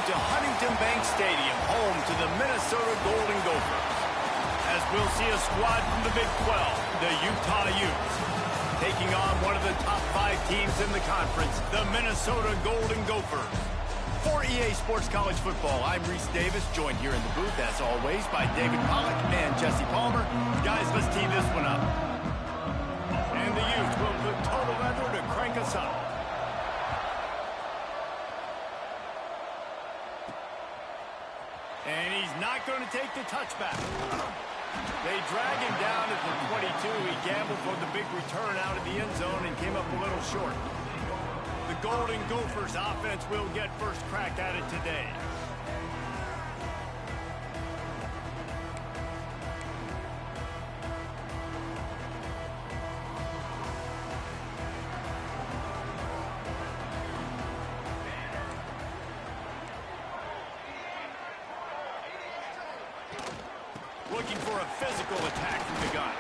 Welcome to Huntington Bank Stadium, home to the Minnesota Golden Gophers. As we'll see a squad from the Big 12, the Utah Utes, taking on one of the top 5 teams in the conference, the Minnesota Golden Gophers. For EA Sports College Football, I'm Reese Davis, joined here in the booth, as always, by David Pollack and Jesse Palmer. Guys, let's tee this one up. And the Utes will put total leather to crank us up. And he's not going to take the touchback. They drag him down at the 22. He gambled for the big return out of the end zone and came up a little short. The Golden Gophers offense will get first crack at it today. Looking for a physical attack from the gun.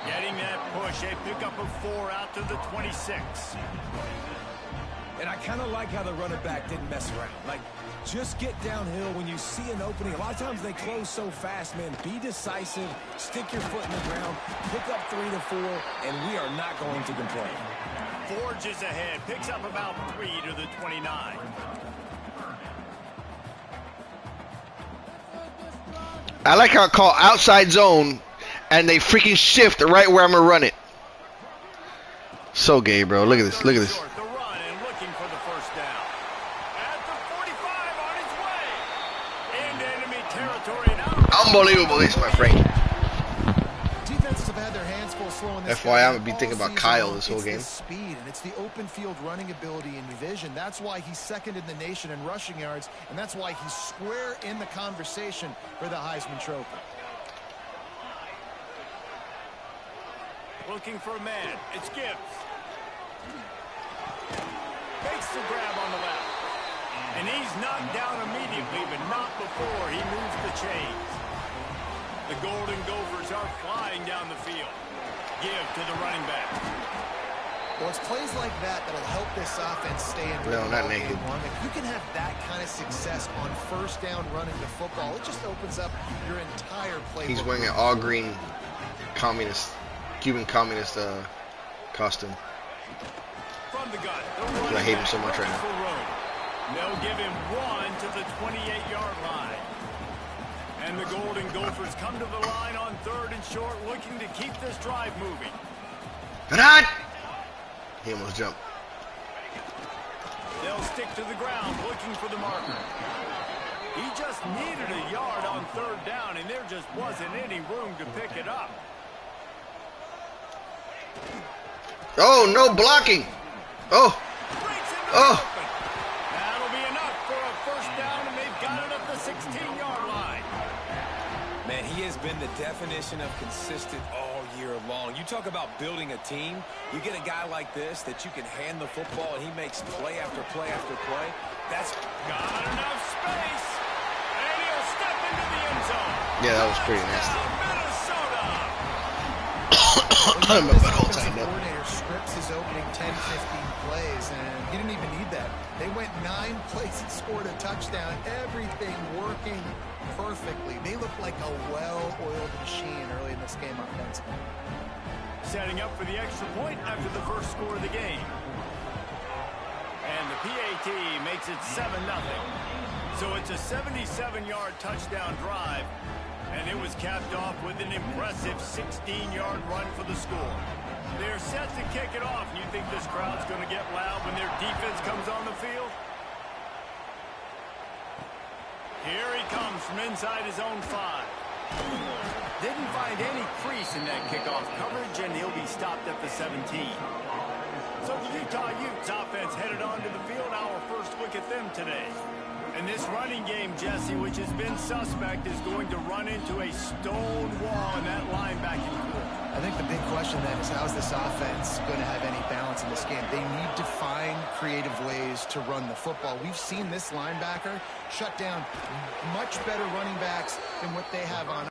Getting that push, a pickup of 4 out to the 26. And I kind of like how the running back didn't mess around. Like, just get downhill when you see an opening. A lot of times they close so fast, man. Be decisive, stick your foot in the ground, pick up 3 to 4, and we are not going to complain. Forges ahead, picks up about 3 to the 29. I like how I call outside zone, and they freaking shift right where I'm going to run it. So gay, bro. Look at this. Look at this. Unbelievable, this, my friend. Defenses have had their hands full slowing this FYI, I'm gonna be thinking about Kyle this whole game. It's the speed and it's the open field running ability and vision. That's why he's second in the nation in rushing yards, and that's why he's square in the conversation for the Heisman Trophy. Looking for a man. It's Gibbs. Makes the grab on the left. And he's knocked down immediately, but not before he moves the chains. The Golden Gophers are flying down the field. Give to the running back. Well, it's plays like that that'll help this offense stay in. No, not naked. If you can have that kind of success on first down running the football, it just opens up your entire play. He's wearing an all-green communist, Cuban communist costume. From the gun, I hate him so much right now. They'll give him 1 to the 28-yard line. And the Golden Gophers come to the line on 3rd and short, looking to keep this drive moving. Run! He almost jumped. They'll stick to the ground, looking for the marker. He just needed a yard on 3rd down, and there just wasn't any room to pick it up. Oh, no blocking. Oh. Oh. That'll be enough for a first down, and they've got it at the 16-yard line. Man, he has been the definition of consistent all year long. You talk about building a team. You get a guy like this that you can hand the football, and he makes play after play after play. That's got enough space, and he'll step into the end zone. Yeah, that was pretty nasty. I'm about all timed up. Coordinator scripts his opening 10-15 plays, and he didn't even need that. They went 9 plays and scored a touchdown. Everything working perfectly. They look like a well-oiled machine early in this game offensively. Setting up for the extra point after the first score of the game. And the PAT makes it 7-0. So it's a 77-yard touchdown drive. And it was capped off with an impressive 16-yard run for the score. They're set to kick it off. You think this crowd's going to get loud when their defense comes on the field? Here he comes from inside his own 5. Didn't find any crease in that kickoff coverage, and he'll be stopped at the 17. So the Utah Utes offense headed onto the field. Our first look at them today. And this running game, Jesse, which has been suspect, is going to run into a stone wall in that linebacking core. I think the big question then is, how is this offense going to have any balance in this game? They need to find creative ways to run the football. We've seen this linebacker shut down much better running backs than what they have on.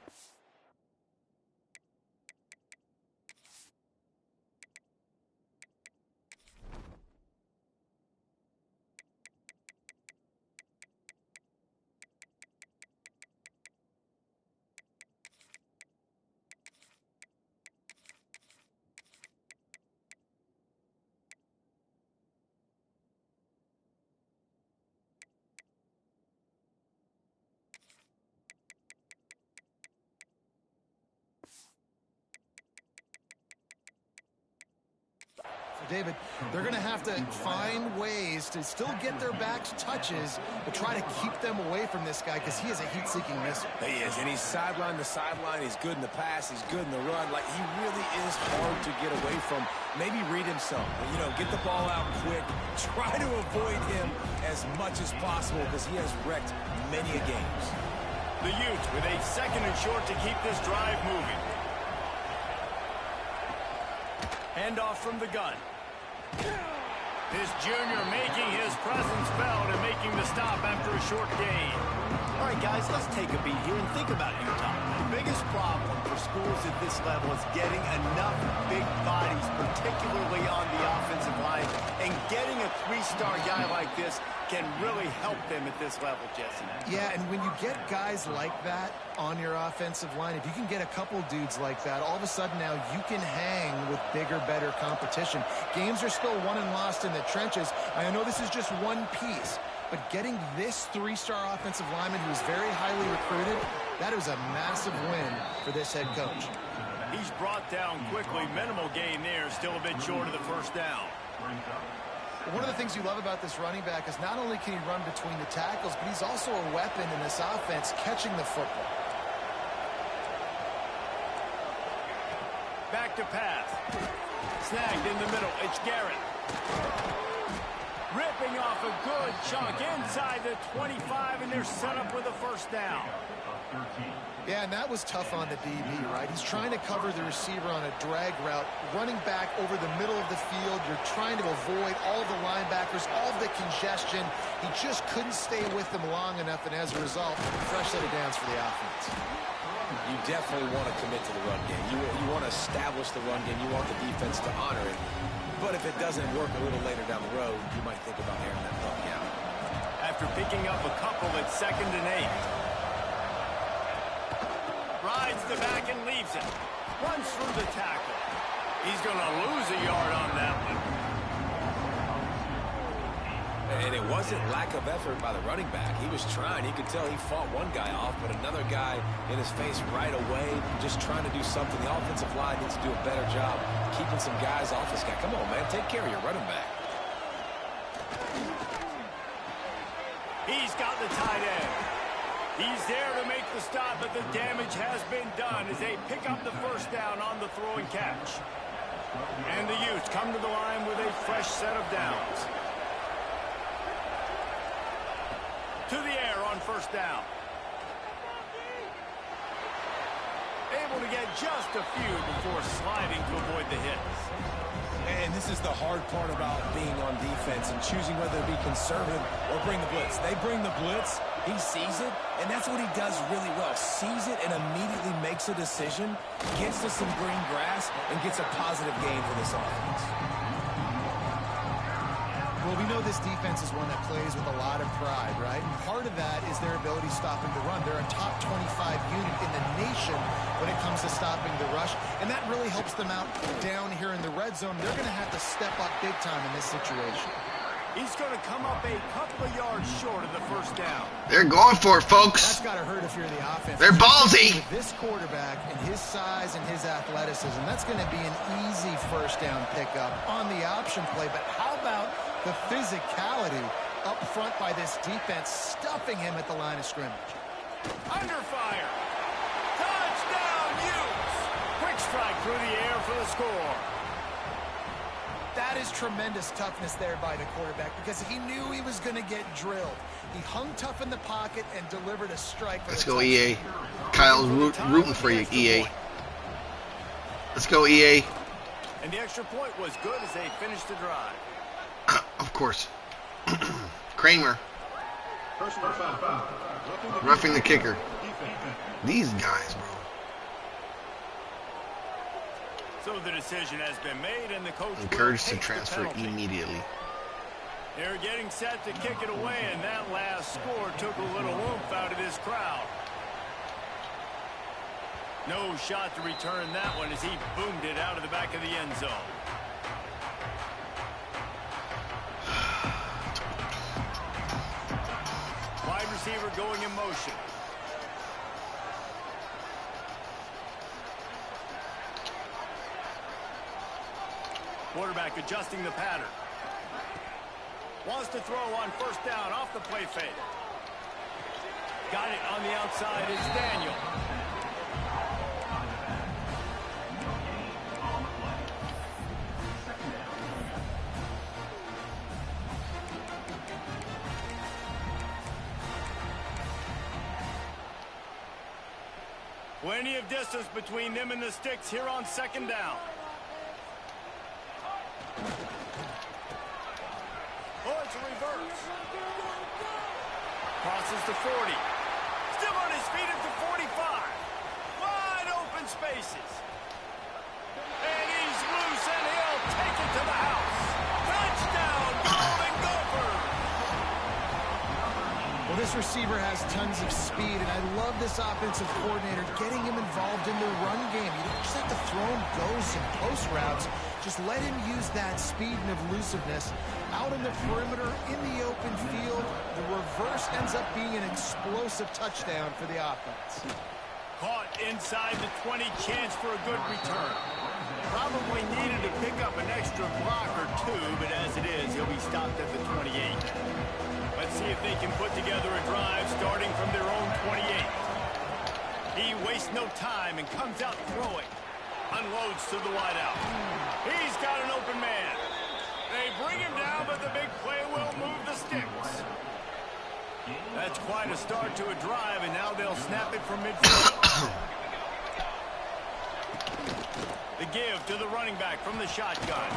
David, they're going to have to find ways to still get their backs touches, but try to keep them away from this guy because he is a heat-seeking missile. He is, and he's sideline to sideline. He's good in the pass. He's good in the run. Like, he really is hard to get away from. Maybe read him some. You know, get the ball out quick. Try to avoid him as much as possible because he has wrecked many a games. The Utes with a 2nd and short to keep this drive moving. Handoff from the gun. This junior making his presence felt and making the stop after a short gain. All right, guys, let's take a beat here and think about Utah. The biggest problem for schools at this level is getting enough big bodies, particularly on the offensive line, and getting a 3-star guy like this can really help them at this level, Jesse. Yeah, and when you get guys like that on your offensive line, if you can get a couple dudes like that, all of a sudden now you can hang with bigger, better competition. Games are still won and lost in the trenches. I know this is just one piece, but getting this 3-star offensive lineman who is very highly recruited, that is a massive win for this head coach. He's brought down quickly. Minimal gain there. Still a bit short of the first down. One of the things you love about this running back is not only can he run between the tackles, but he's also a weapon in this offense catching the football. Back to pass. Snagged in the middle. It's Garrett. Ripping off a good chunk inside the 25, and they're set up with a first down. Yeah, and that was tough on the DB, right? He's trying to cover the receiver on a drag route, running back over the middle of the field. You're trying to avoid all the linebackers, all the congestion. He just couldn't stay with them long enough, and as a result, fresh set of downs for the offense. You definitely want to commit to the run game. You want to establish the run game. You want the defense to honor it. But if it doesn't work a little later down the road, you might think about airing that puppy out. After picking up a couple at 2nd and 8. Rides the back and leaves it. Runs through the tackle. He's going to lose a yard on that one. And it wasn't lack of effort by the running back. He was trying. You could tell he fought one guy off, but another guy in his face right away, just trying to do something. The offensive line needs to do a better job keeping some guys off this guy. Come on, man. Take care of your running back. He's got the tight end. He's there to make the stop, but the damage has been done as they pick up the first down on the throw and catch. And the Utes come to the line with a fresh set of downs. To the air on first down. Able to get just a few before sliding to avoid the hits. And this is the hard part about being on defense and choosing whether to be conservative or bring the blitz. They bring the blitz, he sees it, and that's what he does really well. Sees it and immediately makes a decision, gets to some green grass, and gets a positive gain for this offense. Well, we know this defense is one that plays with a lot of pride, right? And part of that is their ability stopping the run. They're a top 25 unit in the nation when it comes to stopping the rush, and that really helps them out down here in the red zone. They're going to have to step up big time in this situation. He's going to come up a couple of yards short of the first down. They're going for it, folks. That's got to hurt if you're the offense. They're ballsy. With this quarterback and his size and his athleticism, that's going to be an easy first down pickup on the option play. But how about the physicality up front by this defense, stuffing him at the line of scrimmage? Under fire. Touchdown, Utes. Quick strike through the air for the score. That is tremendous toughness there by the quarterback because he knew he was going to get drilled. He hung tough in the pocket and delivered a strike. Let's go, EA. Kyle's rooting for you, EA. Let's go, EA. And the extra point was good as they finished the drive. Of course. Kramer. Roughing the kicker. These guys, bro. So the decision has been made, and the coach encouraged to transfer immediately. They're getting set to kick it away, and that last score took a little oomph out of this crowd. No shot to return that one as he boomed it out of the back of the end zone. Wide receiver going in motion. Quarterback adjusting the pattern. Wants to throw on first down off the play fake. Got it on the outside. It's Daniel. Plenty of distance between them and the sticks here on second down. Oh, it's a reverse. Crosses the 40. Still on his feet at the 45. Wide open spaces. And he's loose, and he'll take it to the house. Touchdown, Golden Gophers! Well, this receiver has tons of speed, and I love this offensive coordinator getting him involved in the run game. You don't just have to throw him ghosts and post routes. Just let him use that speed and elusiveness. Out in the perimeter, in the open field, the reverse ends up being an explosive touchdown for the offense. Caught inside the 20, chance for a good return. Probably needed to pick up an extra block or two, but as it is, he'll be stopped at the 28. Let's see if they can put together a drive starting from their own 28. He wastes no time and comes out throwing. Unloads to the wideout. He's got an open man. They bring him down, but the big play will move the sticks. That's quite a start to a drive, and now they'll snap it from midfield. The give to the running back from the shotgun.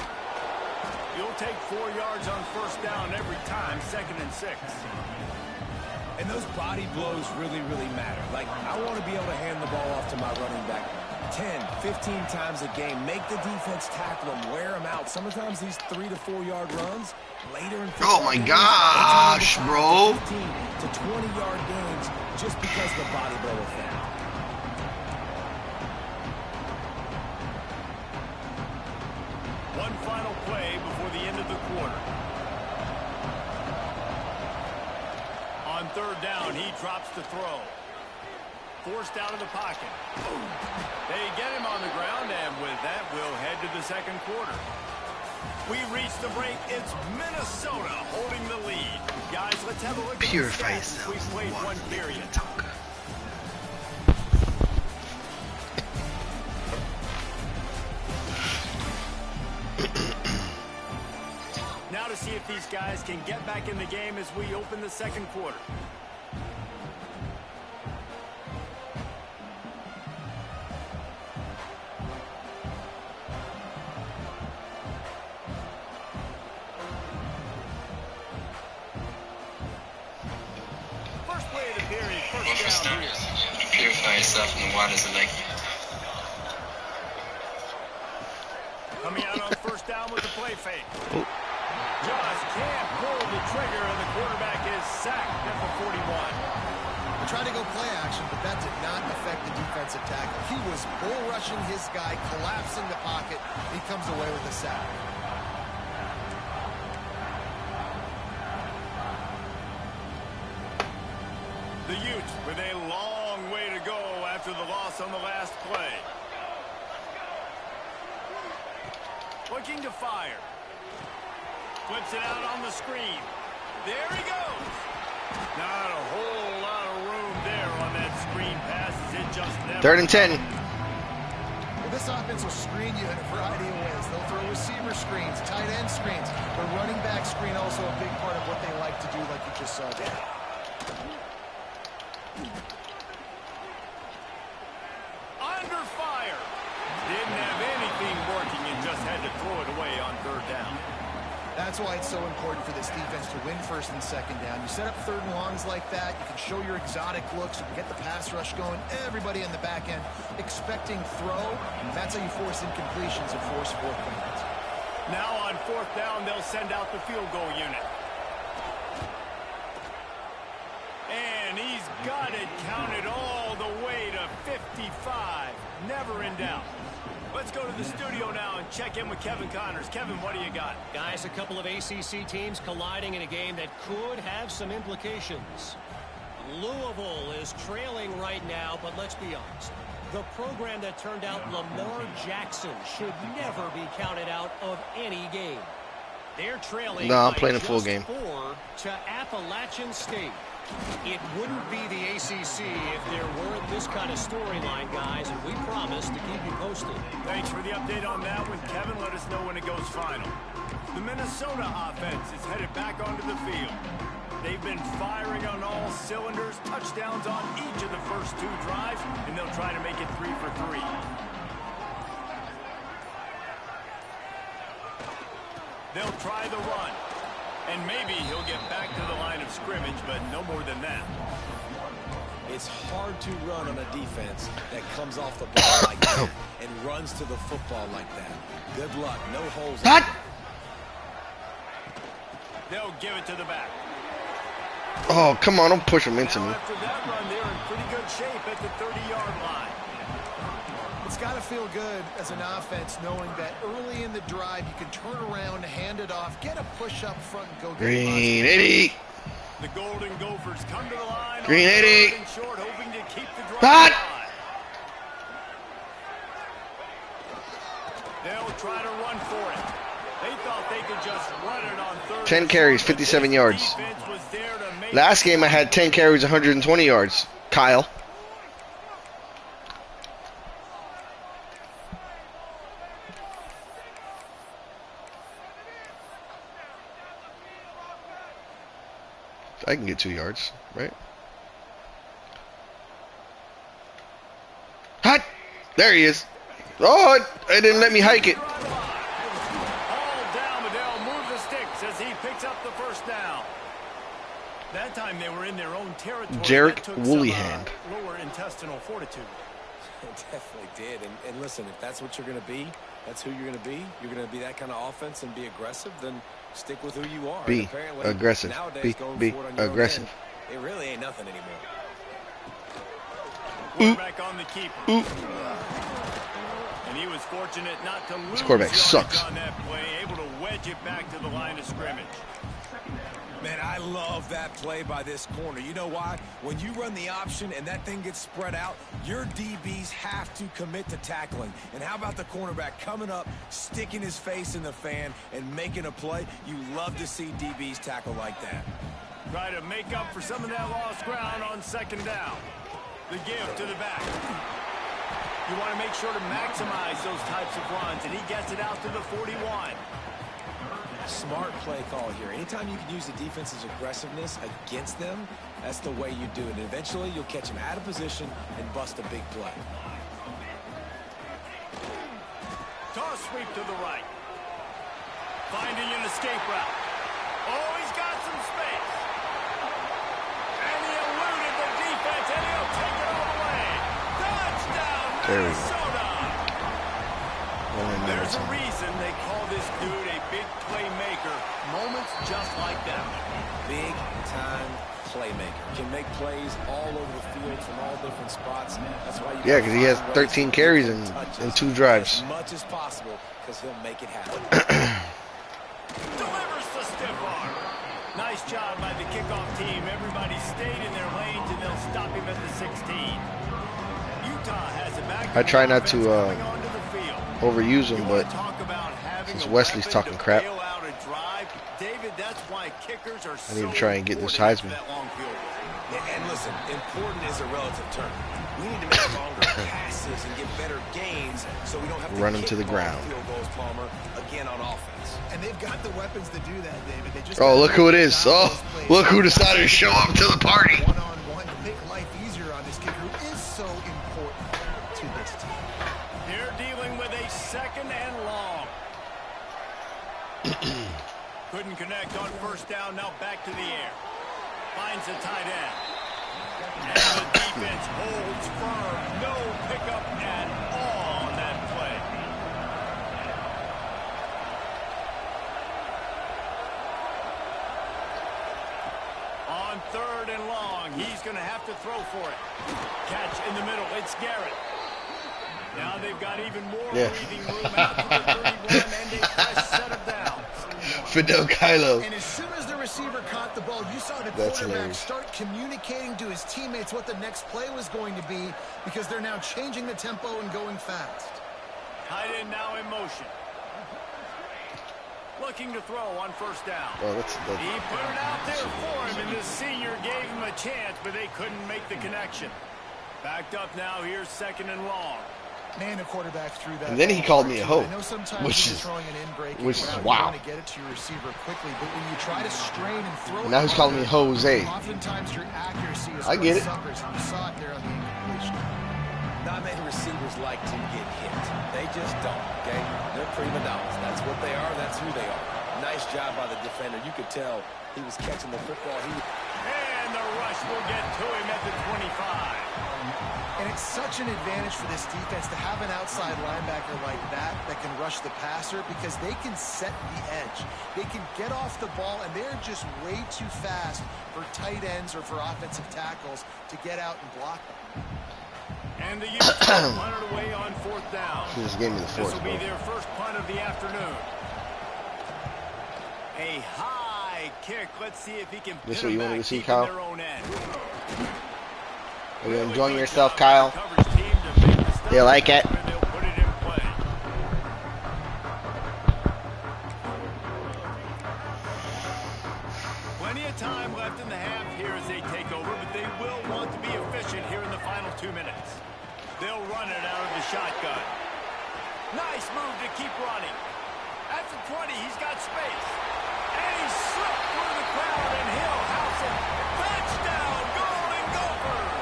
You'll take 4 yards on first down every time, 2nd and 6. And those body blows really, really matter. Like, I want to be able to hand the ball off to my running back 10, 15 times a game. Make the defense tackle them, wear them out. Sometimes these 3 to 4 yard runs, later in Oh my gosh, bro. 15 to 20 yard gains just because of the body blow effect. One final play before the end of the quarter. On third down, he drops to throw. Forced out of the pocket. They get him on the ground, and with that, we'll head to the second quarter. We reach the break. It's Minnesota holding the lead. Guys, let's have a look at Purify the stats. We played one period. Now to see if these guys can get back in the game as we open the second quarter. First play of the period, first down here. Purify yourself in the waters of Lake. Coming out on first down with the play fake. Just can't pull the trigger, and the quarterback is sacked at the 41. They tried to go play action, but that did not affect the defensive tackle. He was bull rushing his guy, collapsing the pocket. He comes away with a sack. The Utes with a long way to go after the loss on the last play. Looking to fire. Flips it out on the screen. There he goes. Not a whole lot of room there on that screen pass. It just never. 3rd and 10. Well, this offense will screen you in a variety of ways. They'll throw receiver screens, tight end screens. The running back screen also a big part of what they like to do, like you just saw there. Under fire. Didn't have anything working and just had to throw it away on third down. That's why it's so important for this defense to win first and second down. You set up third and longs like that, you can show your exotic looks, you can get the pass rush going, everybody on the back end expecting throw, and that's how you force incompletions and force fourth downs. Now on fourth down, they'll send out the field goal unit. And he's got it counted all the way to 55. Never in doubt. Let's go to the studio now and check in with Kevin Connors. Kevin, what do you got? Guys, a couple of ACC teams colliding in a game that could have some implications. Louisville is trailing right now, but let's be honest. The program that turned out Lamar Jackson should never be counted out of any game. They're trailing. No, I'm playing a full game. 4 to Appalachian State. It wouldn't be the ACC if there weren't this kind of storyline, guys, and we promise to keep you posted. Thanks for the update on that one, Kevin. Let us know when it goes final. The Minnesota offense is headed back onto the field. They've been firing on all cylinders, touchdowns on each of the first 2 drives, and they'll try to make it 3 for 3. They'll try the run. And maybe he'll get back to the line of scrimmage, but no more than that. It's hard to run on a defense that comes off the ball like that and runs to the football like that. Good luck. No holes. They'll give it to the back. Oh, come on. Don't push him into me. After that run, they're in pretty good shape at the 30-yard line. It's got to feel good as an offense knowing that early in the drive you can turn around, hand it off, get a push up front, and go get Green 80. The Golden Gophers come to the line. Green 80. Short, hoping to keep the drive Hot. alive. They'll try to run for it. They thought they could just run it on 3rd. 10 carries, 57 yards. Last game I had 10 carries, 120 yards. Kyle. I can get 2 yards, right? Hot! There he is. Oh, it didn't let me hike it. All down, but they'll move the sticks as he picks up the first down. That time they were in their own territory. Derek That took Woollyhand. some, lower intestinal fortitude. It definitely did. And listen, if that's what you're going to be, that's who you're going to be. You're going to be that kind of offense and be aggressive, then stick with who you are. Be aggressive. Be aggressive. It really ain't nothing anymore. Quarterback on the keeper. And he was fortunate not to lose This quarterback yards sucks. on that play, able to wedge it back to the line of scrimmage. Man, I love that play by this corner. You know why? When you run the option and that thing gets spread out, your DBs have to commit to tackling. And how about the cornerback coming up, sticking his face in the fan, and making a play? You love to see DBs tackle like that. Try to make up for some of that lost ground on 2nd down. The give to the back. You want to make sure to maximize those types of runs, and he gets it out to the 41. Smart play call here. Anytime you can use the defense's aggressiveness against them, that's the way you do it. And eventually, you'll catch them out of position and bust a big play. Toss sweep to the right. Finding an escape route. Oh, he's got some space. And he eluded the defense, and he'll take it all the way. Touchdown, Minnesota! There's a reason they call this dude a big playmaker. Moments just like that. Big-time playmaker. Can make plays all over the field from all different spots. That's why Yeah, because he has 13 carries in 2 drives. As much as possible, because he'll make it happen. Delivers the stiff arm. Nice job by the kickoff team. Everybody stayed in their lanes, and they'll stop him at the 16. Utah has it back. I try not to coming onto the field. overuse him, but since Wesley's talking crap, David, that's why kickers are I need to try and get this Heisman. And listen, important is a relative term. We need to make longer passes and get better gains so we don't have to Run him to the ground. Field goals, Palmer, again on offense. And they've got the weapons to do that, David. They just oh, look who it is. Oh, look who decided to show up to the party. One-on-one to make life easier on this kid who is so important to this team. They're dealing with a 2nd and long. Couldn't connect on 1st down. Now back to the air. Finds a tight end. And the defense holds firm. No pickup at all on that play. On 3rd and long, he's going to have to throw for it. Catch in the middle. It's Garrett. Now they've got even more breathing room out to the 31 and a fresh set of downs. Fidel Kylo. And as soon as the receiver caught the ball, you saw the That's quarterback hilarious. start communicating to his teammates what the next play was going to be because they're now changing the tempo and going fast. Tight end now in motion. Looking to throw on first down. Oh, that's He put it out there for him, and the senior gave him a chance, but they couldn't make the connection. Backed up now. Here's second and long. Man, the quarterback threw that. And then he called me a hoe, I know sometimes which when is- you're throwing an in-breaking which is route, wow. You want to get it to your receiver quickly, but when you try to strain and throw it Now he's calling me Jose. oftentimes your accuracy is I what get it. suffers, and you saw it there on the incompletion. Not many receivers like to get hit. They just don't, okay? They're prima donnas. That's what they are. That's who they are. Nice job by the defender. You could tell he was catching the football. And the rush will get to him at the 25. And it's such an advantage for this defense to have an outside linebacker like that can rush the passer because they can set the edge. They can get off the ball, and they're just way too fast for tight ends or for offensive tackles to get out and block them. And the Utes punt it away on fourth down. He just gave me the This fourth, will be bro. their first punt of the afternoon. A high kick. Let's see if he can This pin what you them wanted back to see, deep in Kyle? their own end. Are you Really enjoying good yourself, job Kyle? by the coverage team to make the stop, You like it? and they'll put it in play. Plenty of time left in the half here as they take over, but they will want to be efficient here in the final 2 minutes. They'll run it out of the shotgun. Nice move to keep running. At the 20, he's got space. And he slipped through the crowd, and he'll house it. Touchdown, Golden Gophers!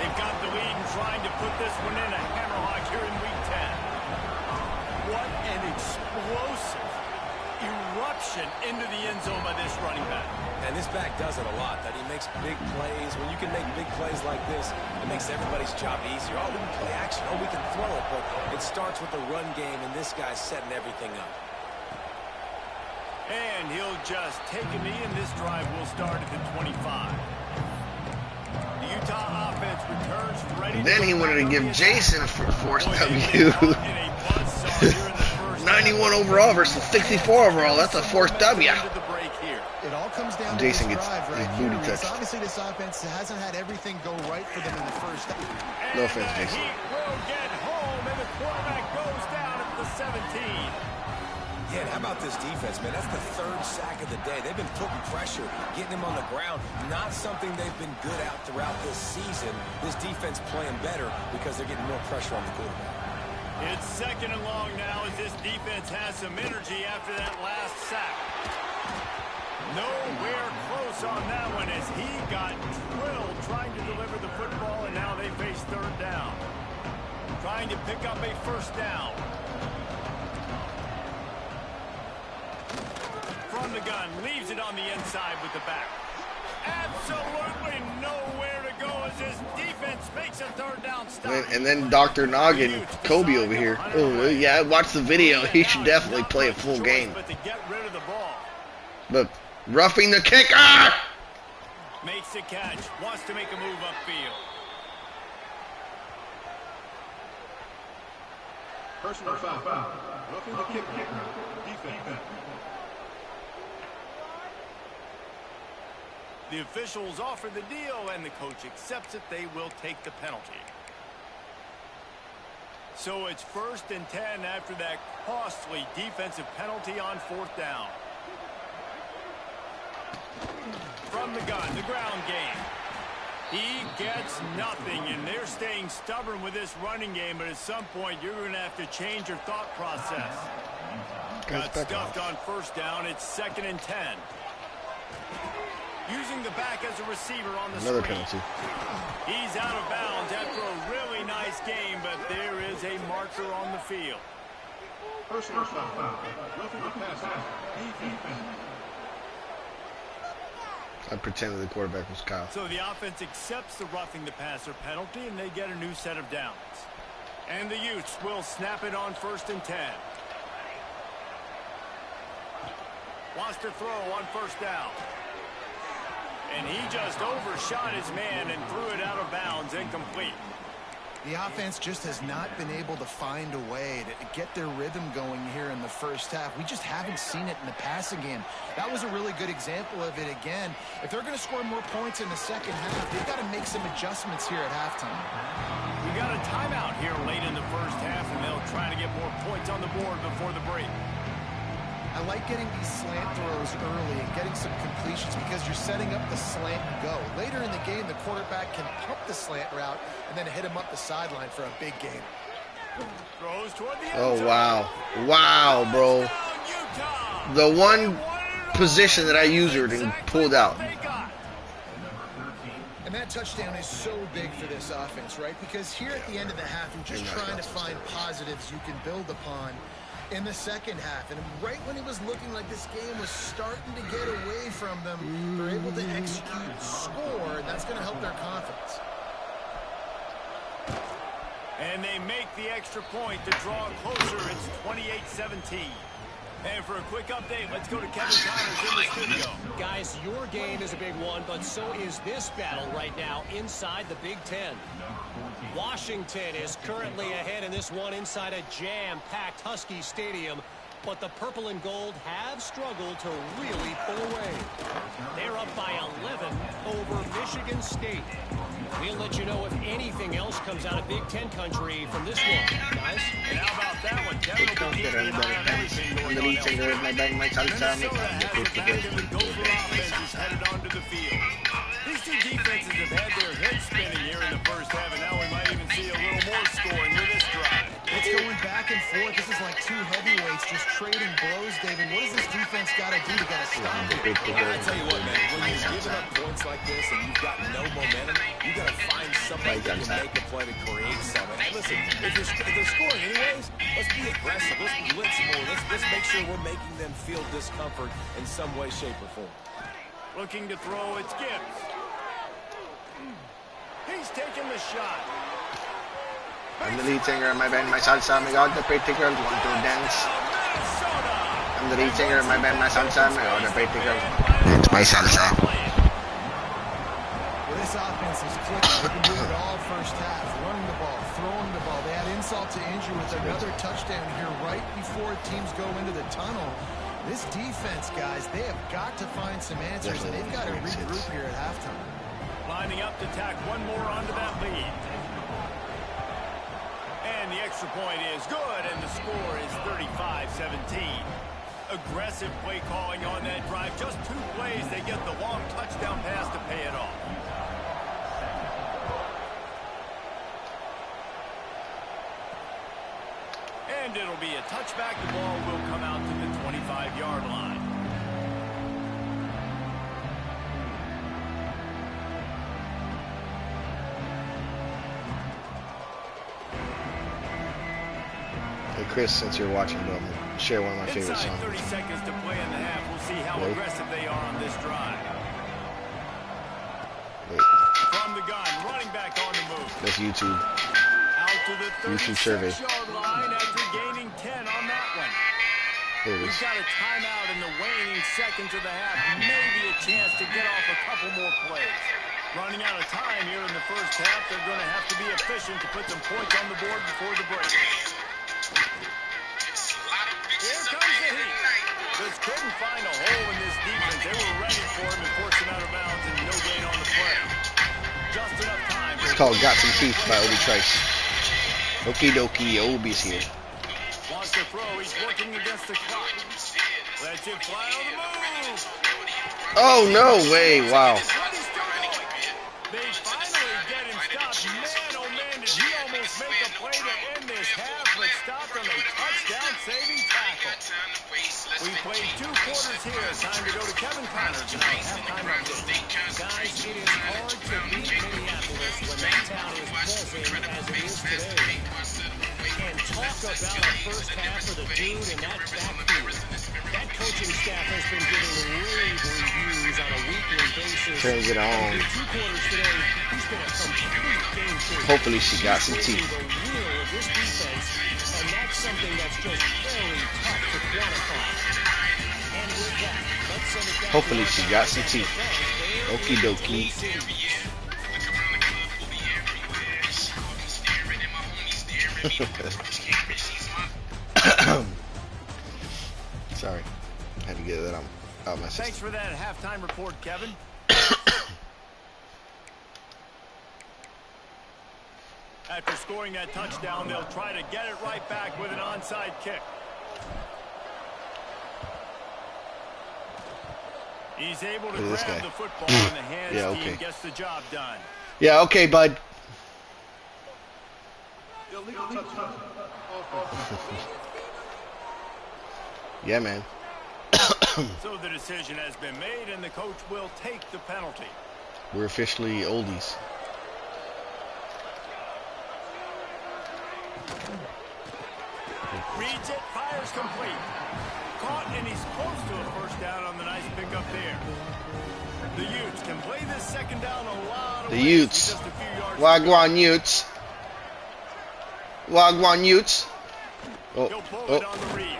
They've got the lead and trying to put this one in a hammerlock here in Week 10. What an explosive eruption into the end zone by this running back. And this back does it a lot, that he makes big plays. When you can make big plays like this, it makes everybody's job easier. Oh, we can play action. Oh, we can throw it. But it starts with the run game, and this guy's setting everything up. And he'll just take a knee, and this drive will start at the 25. The Utah offense returns ready. Then he wanted to give Jason a forced W. 91 overall versus 64 overall. That's a forced W. It all comes down Jason to this gets drive his right booty here. Because touched. obviously this offense hasn't had everything go right for them in the first. No offense, Jason. He will get home, and the quarterback goes down at the 17. Yeah, and how about this defense, man? That's the third sack of the day. They've been putting pressure, getting him on the ground. Not something they've been good at throughout this season. This defense playing better because they're getting more pressure on the quarterback. It's second and long now as this defense has some energy after that last sack. Nowhere close on that one as he got drilled trying to deliver the football, and now they face third down. Trying to pick up a first down. From the gun, leaves it on the inside with the back. Absolutely nowhere to go as this defense makes a third down stop. And then Dr. Noggin, Kobe over here. Oh, yeah, I watched the video. He should definitely play a full game. But to get rid of the ball. Look, roughing the kicker! Makes the catch, wants to make a move upfield. Personal foul. Roughing the kicker. Defense. The officials offer the deal, and the coach accepts it. They will take the penalty. So it's 1st and 10 after that costly defensive penalty on fourth down. From the gun, the ground game. He gets nothing, and they're staying stubborn with this running game, but at some point you're going to have to change your thought process. Got stuffed on first down. It's 2nd and 10. Using the back as a receiver on the Another screen. penalty. He's out of bounds after a really nice game, but there is a marker on the field. Personal foul. Roughing the passer. Defense. I pretended the quarterback was Kyle. So the offense accepts the roughing the passer penalty, and they get a new set of downs. And the Utes will snap it on 1st and 10. Wants to throw on first down. And he just overshot his man and threw it out of bounds, incomplete. The offense just has not been able to find a way to get their rhythm going here in the first half. We just haven't seen it in the passing game. That was a really good example of it again. If they're going to score more points in the second half, they've got to make some adjustments here at halftime. We got a timeout here late in the first half, and they'll try to get more points on the board before the break. I like getting these slant throws early and getting some completions because you're setting up the slant and go. Later in the game, the quarterback can pump the slant route and then hit him up the sideline for a big game. Throws toward the end Oh, zone. wow. Wow, bro. The one position that I used her and pulled out. And that touchdown is so big for this offense, right? Because here at the end of the half, you're just trying to find positives you can build upon in the second half. And right when it was looking like this game was starting to get away from them, they're able to execute, score, and that's going to help their confidence. And they make the extra point to draw closer. It's 28-17. And for a quick update, let's go to Kevin Connors in the studio. Guys, your game is a big one, but so is this battle right now inside the Big Ten. Washington is currently ahead in this one inside a jam-packed Husky Stadium, but the purple and gold have struggled to really pull away. They're up by 11 over Michigan State. We'll let you know if anything else comes out of Big Ten country from this one, guys. And how about that one? Kevin will be keeping an eye on everything going on elsewhere. Minnesota has the back and the Gopher offense is headed onto the field. These two defenses have had their heads spinning here in the first half, and now we might even see a little more scoring with this drive. It's going back and forth. This is like two heavyweights just trading blows, David. What does this defense got to do to get a stop? I tell you what, man, when you're giving up points like this and you've got no momentum, you got to find somebody that can make a play to create something. Hey, listen, if they're scoring anyways, let's be aggressive. Let's blitz more. Let's make sure we're making them feel discomfort in some way, shape, or form. Looking to throw, it's Gibbs. He's taking the shot. I'm the lead singer, my band, my salsa, my god, the pretty girls want to dance. I'm the lead singer, my band, my salsa, my god, the pretty girls want to dance. My salsa. Well, this offense is clicking. They've been doing it all first half. Running the ball, throwing the ball. They had insult to injury with another touchdown here right before teams go into the tunnel. This defense, guys, they have got to find some answers, and they've got to regroup here at halftime. Lining up to tack one more onto that lead. And the extra point is good, and the score is 35-17. Aggressive play calling on that drive. Just 2 plays, they get the long touchdown pass to pay it off. And it'll be a touchback. The ball will come out to the 25-yard line. Hey Chris, since you're watching, bro, I'm gonna share one of my favorite Inside songs. 30 seconds to play in the half. We'll see how aggressive they are on this drive. Wait, From the gun, running back on the move. that's YouTube. Out to the YouTube survey. 36-yard line after gaining 10 on that one. There it We've is. got a timeout in the waning seconds of the half. Maybe a chance to get off a couple more plays. Running out of time here in the first half. They're going to have to be efficient to put some points on the board before the break. Here comes the heat. Just couldn't find a hole in this defense. They were ready for him and forced him out of bounds and no gain on the play. Just enough time. It's called Got Some Teeth by Obi Trice. Okie dokie, Obi's here. Wants to throw. He's working against the clock. Lets it fly on the move. Oh, no way, wow. They finally get him stopped. Man, oh man, did he almost make a play to end this half, but stopped on a touchdown-saving tackle. We played 2 quarters here. Time to go to Kevin Connors and our halftime update. Guys, it is hard to beat Minneapolis when that town is buzzing as it is today. And talk about a first half for the dude in that backfield. That coaching staff has been giving rave reviews on a weekly basis. Turns it on. Through 2 quarters today, he's been a complete game changer. Hopefully she got some teeth. The will of this defense, and that's something that's just very tough to quantify. And with that, let's send it back. Hopefully she got some teeth. Okie dokie. Sorry, had to get that out my system. Thanks for that halftime report, Kevin. After scoring that touchdown, they'll try to get it right back with an onside kick. He's able to grab the football in the hands. Yeah, okay. Team gets the job done. Yeah, okay, bud. Yeah, man. So the decision has been made, and the coach will take the penalty. We're officially oldies. Reads it, fires complete. Caught, and he's close to a first down on the nice pickup there. The Utes can play this second down a lot of ways. The Utes. Wagwan Utes. Wagwan Utes. Oh, He'll pull it on the read.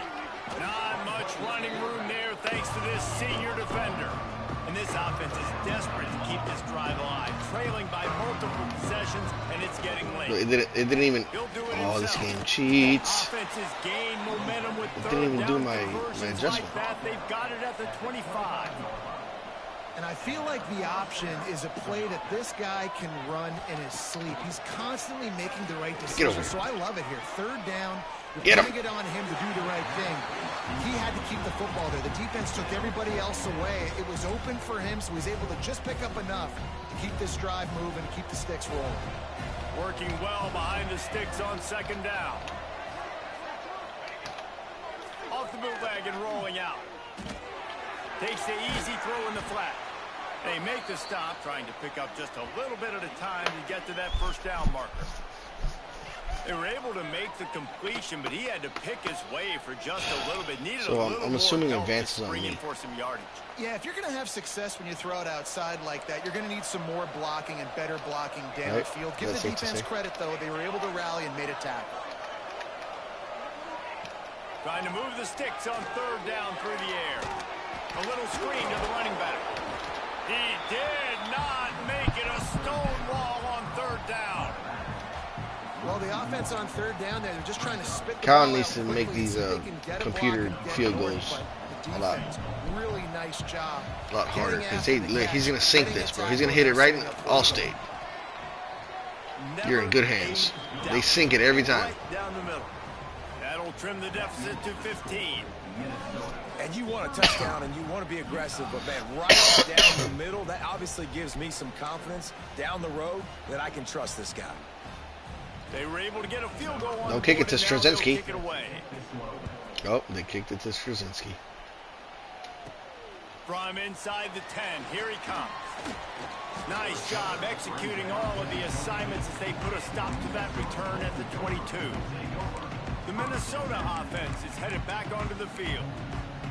Not much running room there thanks to this senior defender. And this offense is desperate to keep this drive alive. Trailing by multiple possessions, and it's getting late. It didn't even. Oh, this game cheats. Offenses gain momentum with It didn't even do my adjustment. like that. They've got it at the 25. And I feel like the option is a play that this guy can run in his sleep. He's constantly making the right decisions, so I love it here. Third down, you're putting it on him to do the right thing. He had to keep the football there. The defense took everybody else away. It was open for him, so he's able to just pick up enough to keep this drive moving, keep the sticks rolling. Working well behind the sticks on second down. Off the bootleg and rolling out. Takes the easy throw in the flat. They make the stop, trying to pick up just a little bit at a time to get to that first down marker. They were able to make the completion, but he had to pick his way for just a little bit. Needed So a little I'm assuming more help advances to on bring in me. for some yardage. Yeah, if you're going to have success when you throw it outside like that, you're going to need some more blocking and better blocking downfield. Give the defense credit, though. They were able to rally and made a tackle. Trying to move the sticks on third down through the air. A little screen to the running back. He did not make it a stone wall on third down. Well, the offense on third down there, they're just trying to spit the Kyle ball needs out to make quickly these so they can get a computer block and get field going, goals but the a lot. defense, really nice job. A lot harder, Getting because after the look, he's catch, gonna sink getting this, a bro. He's gonna tackle, hit it right in setting up Allstate. You're in good hands. They sink it every time. Right down the middle. That'll trim the deficit to 15. And you want a touchdown and you want to be aggressive, but man, right down the middle, that obviously gives me some confidence down the road that I can trust this guy. They were able to get a field goal on Don't kick it to board, and now they'll Straczynski. kick it away. Oh, they kicked it to Straczynski. From inside the 10, here he comes. Nice job executing all of the assignments as they put a stop to that return at the 22. The Minnesota offense is headed back onto the field.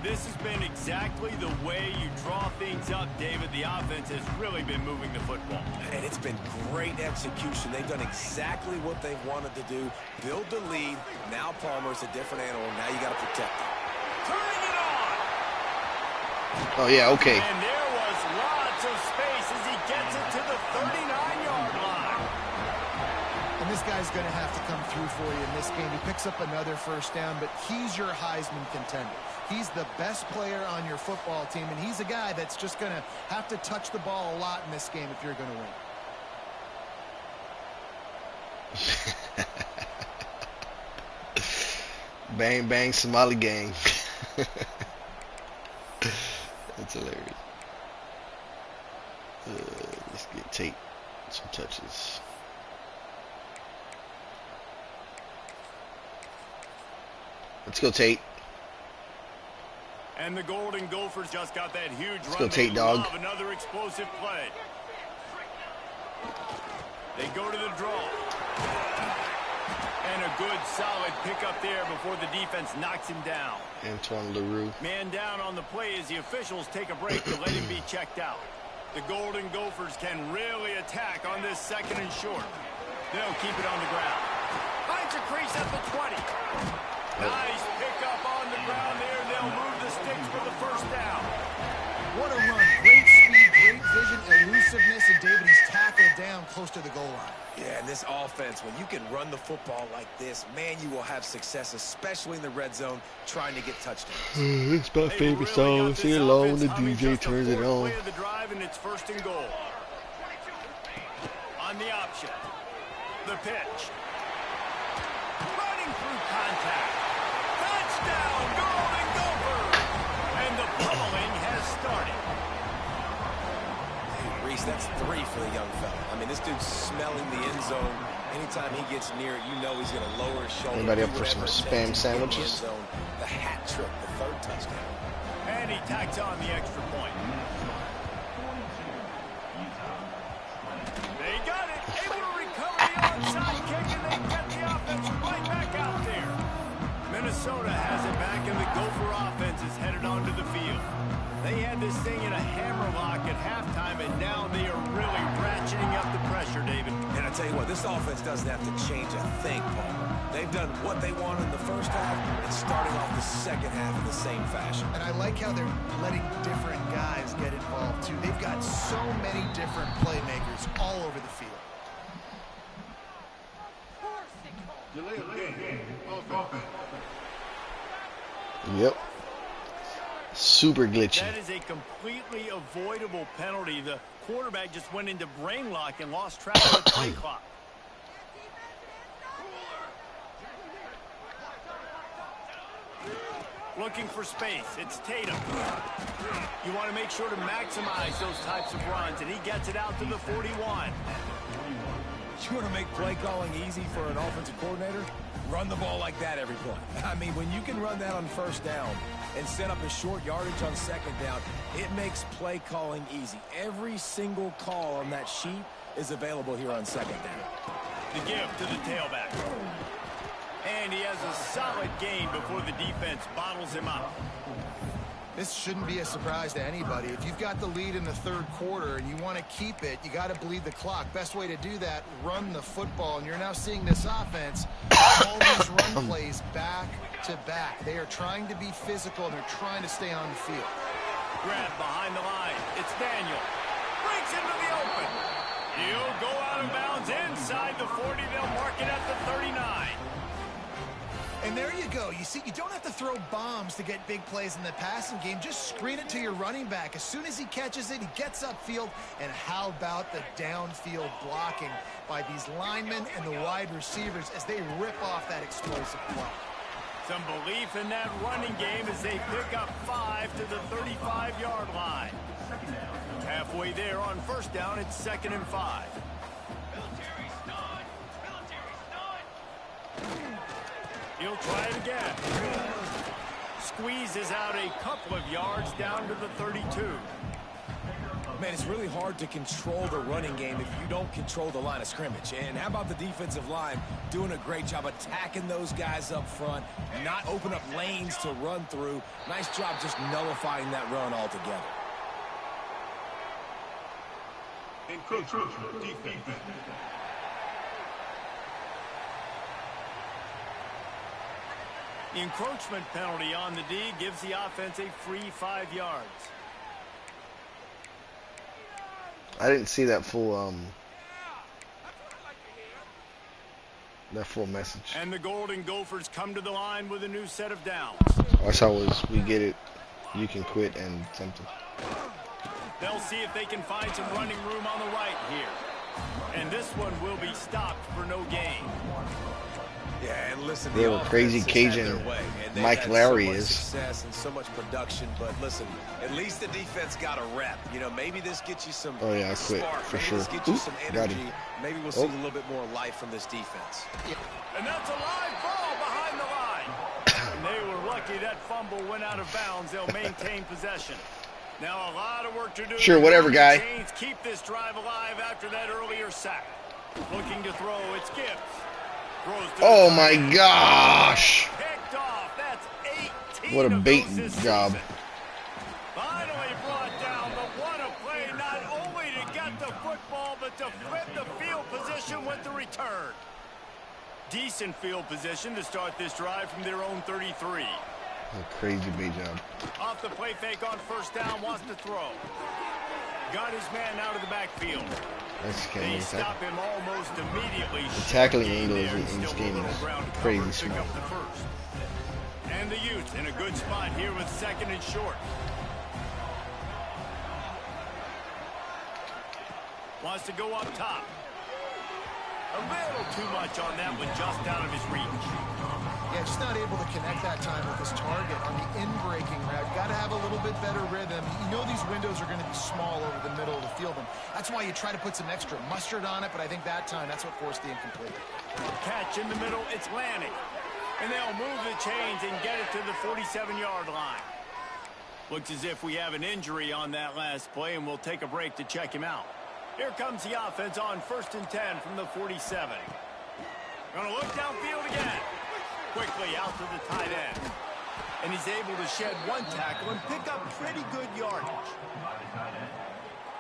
This has been exactly the way you draw things up, David. The offense has really been moving the football. And it's been great execution. They've done exactly what they wanted to do. Build the lead. Now Palmer's a different animal. Now you got to protect him. Turning it on! Oh, yeah, okay. And there was lots of space as he gets it to the 39-yard line. And this guy's going to have to come through for you in this game. He picks up another first down, but he's your Heisman contender. He's the best player on your football team, and he's a guy that's just going to have to touch the ball a lot in this game if you're going to win. Bang, bang, Somali gang. That's hilarious. Let's get Tate some touches. Let's go, Tate. And the Golden Gophers just got that huge run. Let's go, Tate, dog. Another explosive play. They go to the draw. And a good, solid pickup there before the defense knocks him down. Antoine LaRue. Man down on the play as the officials take a break to let him be checked out. The Golden Gophers can really attack on this second and short. They'll keep it on the ground. Finds a crease at the 20. Nice pickup on the ground there. They'll move the sticks for the first down. What a run. Great speed, great vision, elusive explosiveness, and David, he's tackled down close to the goal line. Yeah, and this offense, when you can run the football like this, man, you will have success, especially in the red zone, trying to get touchdowns. It's my favorite song. Sing along when the DJ turns it on. The drive, and it's 1st and goal. On the option, the pitch. Running through contact. Touchdown, Golden Gophers! And the pummeling has started. Hey, Reese, that's 3 for the young fella. I mean, this dude's smelling the end zone. Anytime he gets near it, you know he's going to lower his shoulder. Anybody up for some spam sandwiches? The hat trick, the 3rd touchdown. And he tacks on the extra point. They got it. Able to recover the onside kick, and they get the offense right back out there. Minnesota has it back, and the Gopher offense is headed onto the field. They had this thing in a hammerlock at halftime, and now they are really ratcheting up the pressure, David. And I tell you what, this offense doesn't have to change a thing, Palmer. They've done what they wanted in the first half and starting off the second half in the same fashion. And I like how they're letting different guys get involved, too. They've got so many different playmakers all over the field. Delay of game. Offense. Yep. Super glitchy. That is a completely avoidable penalty. The quarterback just went into brain lock and lost track of the play clock. Looking for space. It's Tatum. You want to make sure to maximize those types of runs, and he gets it out to the 41. You want to make play calling easy for an offensive coordinator? Run the ball like that every play. I mean, when you can run that on 1st down and set up a short yardage on 2nd down, it makes play calling easy. Every single call on that sheet is available here on 2nd down. The give to the tailback. And he has a solid gain before the defense bottles him up. This shouldn't be a surprise to anybody. If you've got the lead in the 3rd quarter and you want to keep it, you got to bleed the clock. Best way to do that, run the football. And you're now seeing this offense, all these run plays back to back. They are trying to be physical, and they're trying to stay on the field. Grab behind the line. It's Daniel. Breaks into the open. He'll go out of bounds inside the 40. They'll mark it at the 39. And there you go. You see, you don't have to throw bombs to get big plays in the passing game. Just screen it to your running back. As soon as he catches it, he gets upfield. And how about the downfield blocking by these linemen and the wide receivers as they rip off that explosive play. Some belief in that running game as they pick up 5 to the 35-yard line. Halfway there on 1st down, it's 2nd and 5. He'll try it again. Squeezes out a couple of yards down to the 32. Man, it's really hard to control the running game if you don't control the line of scrimmage. And how about the defensive line doing a great job attacking those guys up front, not open up lanes to run through. Nice job just nullifying that run altogether. Encroachment, defense. The encroachment penalty on the D gives the offense a free 5 yards. I didn't see that full message. And the Golden Gophers come to the line with a new set of downs. All I saw was we get it, you can quit, and something. They'll see if they can find some running room on the right here. And this one will be stopped for no gain. Yeah, and listen, Real crazy Cajun Mike Lowry is. Success and so much production, but listen, at least the defense got a rep. You know, maybe this gets you some Oh yeah, I quit spark. for Maybe sure. this gets you some Got energy. him. Maybe we'll see a little bit more life from this defense. And that's a live ball behind the line. And they were lucky that fumble went out of bounds. They'll maintain possession. Now a lot of work to do. Sure, whatever, guy. Saints keep this drive alive after that earlier sack. Looking to throw, it's Gibbs. Oh my gosh! Picked off. That's 18 What a of bait those this job. season. Finally brought down, but what a play, not only to get the football, but to flip the field position with the return. Decent field position to start this drive from their own 33. A crazy bait job. Off the play fake on 1st down, wants to throw. got his man out of the backfield. They stop him almost immediately. The tackling angle in this game is crazy small. And the Utes in a good spot here with 2nd and short. Wants to go up top. A little too much on that one, just out of his reach. Yeah, just not able to connect that time with his target on the in-breaking route. Got to have a little bit better rhythm. You know these windows are going to be small over the middle of the field, and that's why you try to put some extra mustard on it, but I think that time, that's what forced the incomplete. Catch in the middle, it's landing. And they'll move the chains and get it to the 47-yard line. Looks as if we have an injury on that last play, and we'll take a break to check him out. Here comes the offense on 1st and 10 from the 47. Gonna look downfield again. Quickly out to the tight end. And he's able to shed one tackle and pick up pretty good yardage.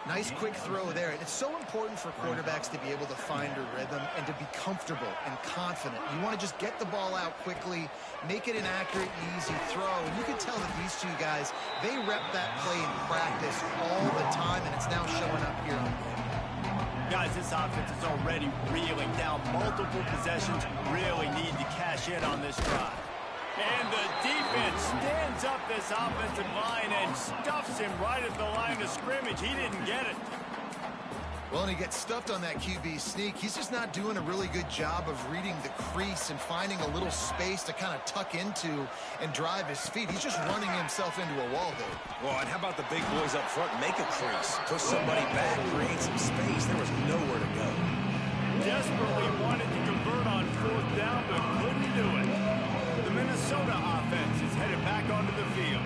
Nice quick throw there. And it's so important for quarterbacks to be able to find a rhythm and to be comfortable and confident. You want to just get the ball out quickly, make it an accurate and easy throw. And you can tell that these two guys, they rep that play in practice all the time, and it's now showing up here on the field. Guys, this offense is already reeling down multiple possessions. Really need to cash in on this drive. And the defense stands up this offensive line and stuffs him right at the line of scrimmage. He didn't get it. Well, and he gets stuffed on that QB sneak. He's just not doing a really good job of reading the crease and finding a little space to kind of tuck into and drive his feet. He's just running himself into a wall there. Well, and how about the big boys up front? Make a crease. Push somebody back, create some space. There was nowhere to go. Desperately wanted to convert on 4th down, but couldn't do it. The Minnesota offense is headed back onto the field.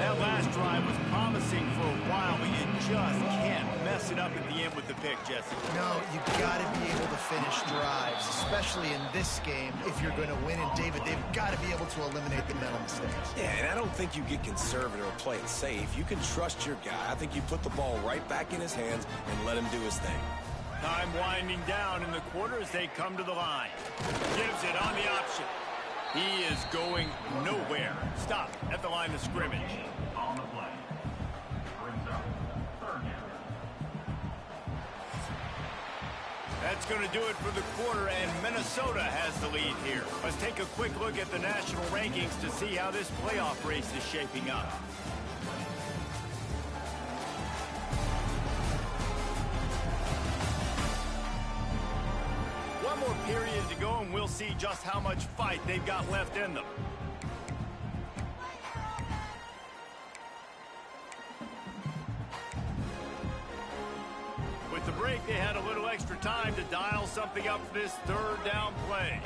That last drive was promising for a while, but you just can't mess it up at the end with the pick, Jesse. No, you got to be able to finish drives, especially in this game if you're going to win. And David, they've got to be able to eliminate the mental mistakes. Yeah, and I don't think you get conservative or play it safe. You can trust your guy. I think you put the ball right back in his hands and let him do his thing. Time winding down in the quarter as they come to the line. Gives it on the option. He is going nowhere. Stop at the line of scrimmage. On the play. Brings up 3rd down. That's going to do it for the quarter, and Minnesota has the lead here. Let's take a quick look at the national rankings to see how this playoff race is shaping up. One more period to go, and we'll see just how much fight they've got left in them. With the break, they had a little extra time to dial something up for this 3rd down play.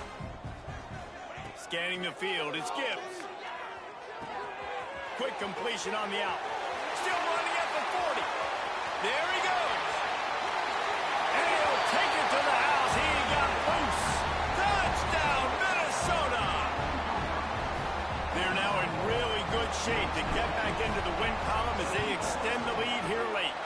Scanning the field, it's Gibbs. Quick completion on the out. Still running at the 40. There he goes. And he'll take it to the house. He got loose. Touchdown, Minnesota. They're now in really good shape to get back into the win column as they extend the lead here late.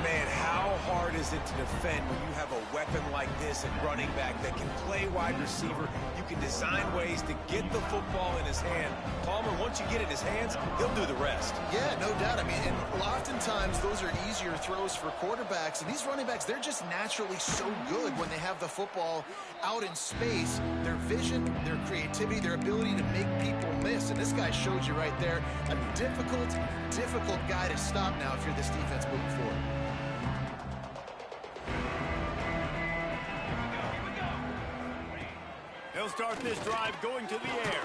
Man, how hard is it to defend when you have a weapon like this at running back that can play wide receiver? You can design ways to get the football in his hand. Palmer, once you get it in his hands, he'll do the rest. Yeah, no doubt. I mean, and oftentimes those are easier throws for quarterbacks. And these running backs, they're just naturally so good when they have the football out in space. Their vision, their creativity, their ability to make people miss. And this guy showed you right there, a difficult guy to stop now if you're this defense moving forward. They'll start this drive going to the air.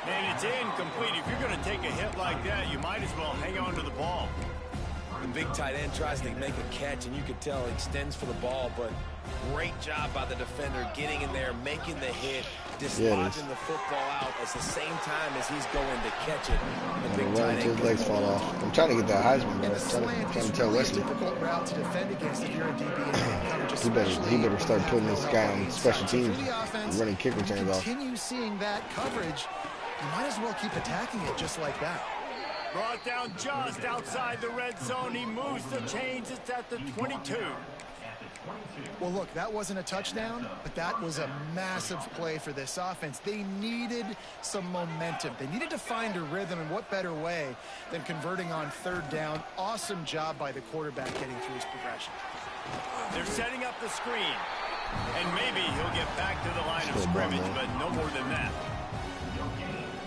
And it's incomplete. If you're going to take a hit like that, you might as well hang on to the ball. The big tight end tries to make a catch, and you could tell he extends for the ball, but great job by the defender getting in there, making the hit, dislodging the football out at the same time as he's going to catch it. The big tight end, his legs fall off. I'm trying to get that Heisman, but I'm trying to tell Wesley. Difficult route to defend against if you're a DB. He better start putting this guy on special teams, running kick returns off. Continue seeing that coverage. You might as well keep attacking it just like that. Brought down just outside the red zone. He moves the chains. It's at the 22. Well, look, that wasn't a touchdown, but that was a massive play for this offense. They needed some momentum. They needed to find a rhythm, and what better way than converting on third down. Awesome job by the quarterback getting through his progression. They're setting up the screen, and maybe he'll get back to the line of scrimmage, but no more than that.